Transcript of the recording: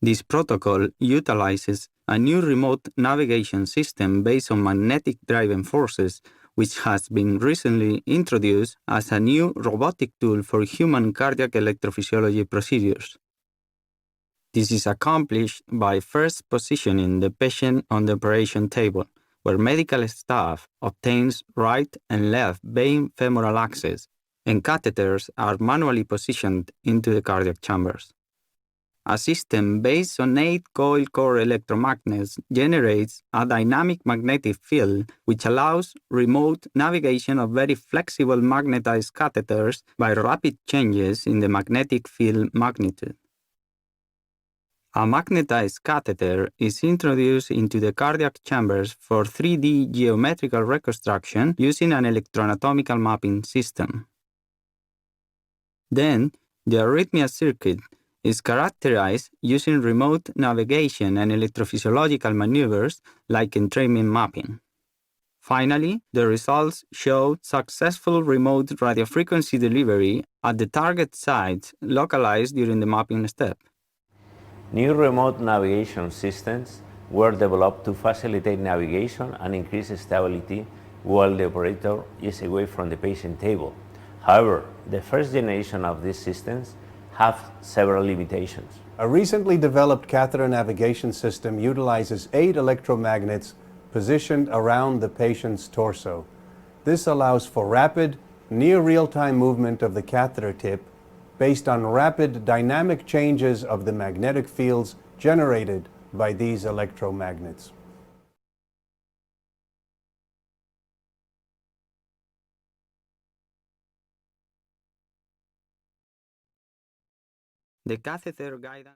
This protocol utilizes a new remote navigation system based on magnetic driving forces, which has been recently introduced as a new robotic tool for human cardiac electrophysiology procedures. This is accomplished by first positioning the patient on the operation table, where medical staff obtains right and left vein femoral access, and catheters are manually positioned into the cardiac chambers. A system based on 8 coil core electromagnets generates a dynamic magnetic field which allows remote navigation of very flexible magnetized catheters by rapid changes in the magnetic field magnitude. A magnetized catheter is introduced into the cardiac chambers for 3D geometrical reconstruction using an electroanatomical mapping system. Then, the arrhythmia circuit is characterized using remote navigation and electrophysiological maneuvers like entrainment mapping. Finally, the results showed successful remote radiofrequency delivery at the target sites localized during the mapping step. New remote navigation systems were developed to facilitate navigation and increase stability while the operator is away from the patient table. However, the first generation of these systems have several limitations. A recently developed catheter navigation system utilizes 8 electromagnets positioned around the patient's torso. This allows for rapid, near real-time movement of the catheter tip based on rapid dynamic changes of the magnetic fields generated by these electromagnets. The catheter guidance